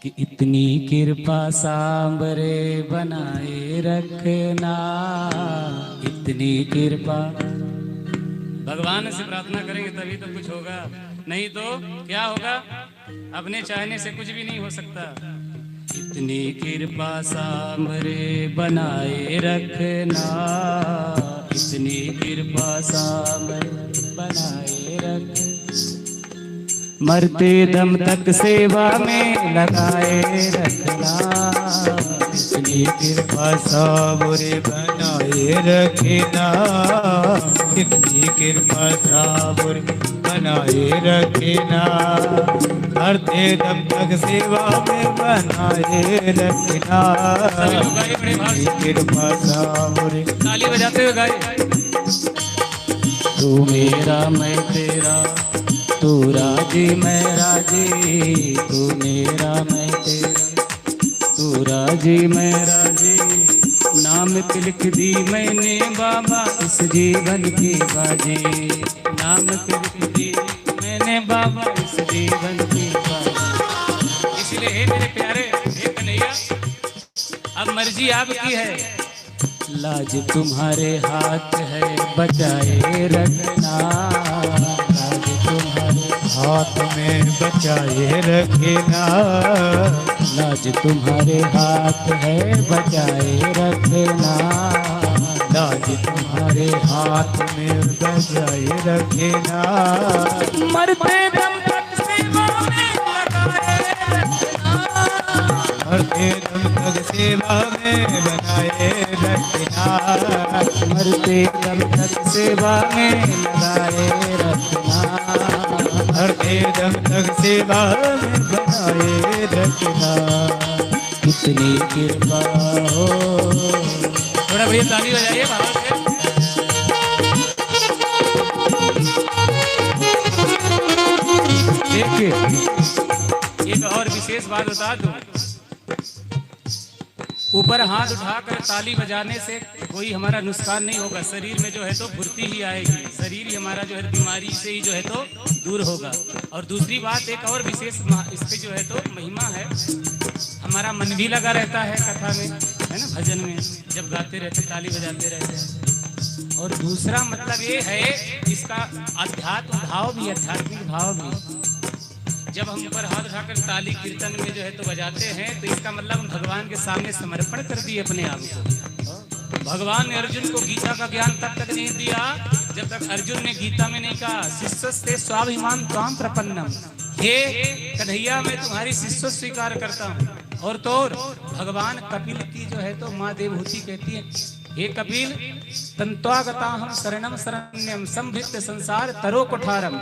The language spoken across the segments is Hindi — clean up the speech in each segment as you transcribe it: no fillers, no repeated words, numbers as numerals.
कि इतनी कृपा सांबरे बनाए रखना, इतनी कृपा। भगवान से प्रार्थना करेंगे तभी तो कुछ होगा, नहीं तो क्या होगा? अपने चाहने से कुछ भी नहीं हो सकता। इतनी कृपा सांबरे बनाए रखना, इतनी कृपा सांबरे बनाए रखना, मरते दम तक सेवा में लगाए रखना, इतनी कृपा सांबरे बनाए रखना, इतनी कृपा सांबरे बनाए रखना, मरते दम तक सेवा में बनाए रखना, इतनी कृपा सांबरे। ताली बजाते हुए गाए। तू मेरा मैं तेरा, तू राजी मैं राजी, तू मेरा मैं तेरा, तू राजी मैं राजी, नाम पे लिख दी मैंने बाबा इस जीवन की बाजी, नाम पे लिख दी मैंने बाबा इस जीवन की बाजी। इसलिए हे मेरे प्यारे, हे कन्हैया, अब मर्जी आपकी है, लाज तुम्हारे हाथ है बचाए रखना, लाज तुम्हारे हाथ में बचाए रखना, लाज तुम्हारे हाथ है बचाए रखना, लाज तुम्हारे हाथ में बचाए रखना, मरते दम तक सेवा में लगाए रखना, मरते दम तक सेवा में बनाए रखना, मरते दम तक सेवा में लगाए रखना, मरते दम तक सेवा में बनाए रखना, कितनी कृपा हो। थोड़ा भैया ताली बजाइए बाहर से। देखिए एक और विशेष बात बता दूं, ऊपर हाथ उठाकर ताली बजाने से कोई हमारा नुकसान नहीं होगा, शरीर में जो है तो फुर्ती ही आएगी, शरीर ही हमारा जो है बीमारी से ही जो है तो दूर होगा। और दूसरी बात एक और विशेष इसके जो है तो महिमा है, हमारा मन भी लगा रहता है कथा में, है ना, भजन में जब गाते रहते ताली बजाते रहते हैं। और दूसरा मतलब ये है इसका अध्यात्म भाव भी, आध्यात्मिक भाव भी, जब हम ऊपर हाथ उठाकर ताली कीर्तन में जो है तो बजाते हैं तो इसका मतलब हम भगवान के सामने समर्पण कर दिए अपने आप को। भगवान ने अर्जुन को गीता का ज्ञान तब तक नहीं दिया जब तक अर्जुन ने गीता में नहीं कहा शिष्यस्ते स्वाभिमान त्वाम प्रपन्नम, हे कन्हैया मैं तुम्हारी शिष्य स्वीकार करता हूँ। और तो भगवान कपिल की जो है तो माँ देवहूति कहती है, हे कपिल तंत्वागता हम शरणम शरण्यम संभृत संसार तरो कुठारम,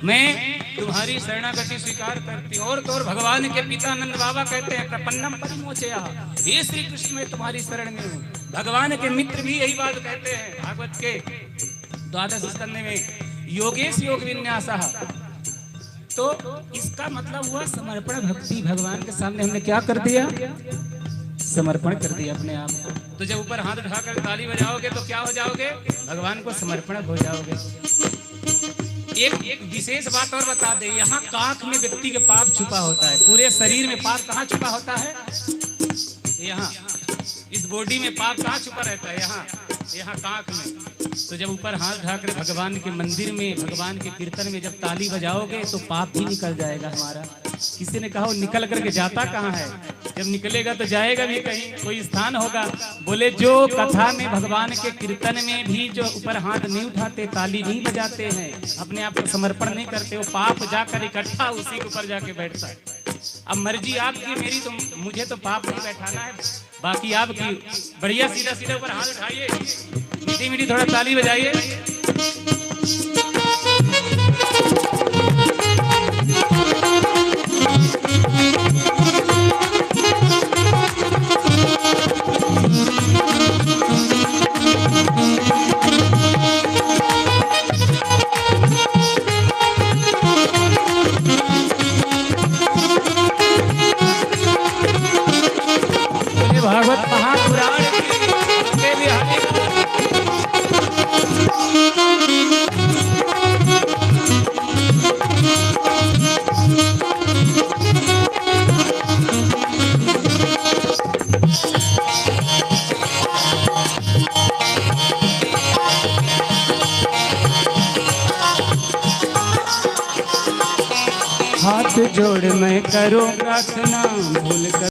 मैं तुम्हारी शरणागति स्वीकार करती हूँ। और तो और भगवान के पिता नंद बाबा कहते हैं प्रपन्नम परिमोचया, हे श्री कृष्ण मैं तुम्हारी शरण में हूँ। भगवान के मित्र भी यही बात कहते हैं भागवत के 12 स्कंध में, योगेश योग विन्यासः। तो इसका मतलब हुआ समर्पण भक्ति, भगवान के सामने हमने क्या कर दिया, समर्पण कर दिया अपने आप को। तो जब ऊपर हाथ उठाकर ताली बजाओगे तो क्या हो जाओगे, भगवान को समर्पण हो जाओगे। एक विशेष बात और बता दे, यहाँ काख में व्यक्ति के पाप छुपा होता है, पूरे शरीर में पाप कहाँ छुपा होता है, यहाँ इस बॉडी में पाप कहाँ छुपा रहता है, यहाँ काख में। तो जब ऊपर हाथ उठाकर भगवान के मंदिर में, भगवान के कीर्तन में जब ताली बजाओगे तो पाप ही निकल जाएगा हमारा। किसी ने कहा निकल करके जाता कहाँ है, जब निकलेगा तो जाएगा भी कहीं, कोई स्थान होगा। बोले जो कथा में भगवान के कीर्तन में भी जो ऊपर हाथ नहीं उठाते, ताली नहीं बजाते हैं, अपने आप को समर्पण नहीं करते, वो पाप जाकर इकट्ठा उसी के ऊपर जाके बैठता है। अब मर्जी आपकी, मेरी तो, मुझे तो पाप नहीं बैठाना है, बाकी आपकी। बढ़िया सीधा सीधा ऊपर हाथ उठाइए, मीठी मीठी थोड़ा ताली बजाइए। भागवत महापुराण के भी हाथ जोड़ मैं करूं प्रार्थना, भूल कर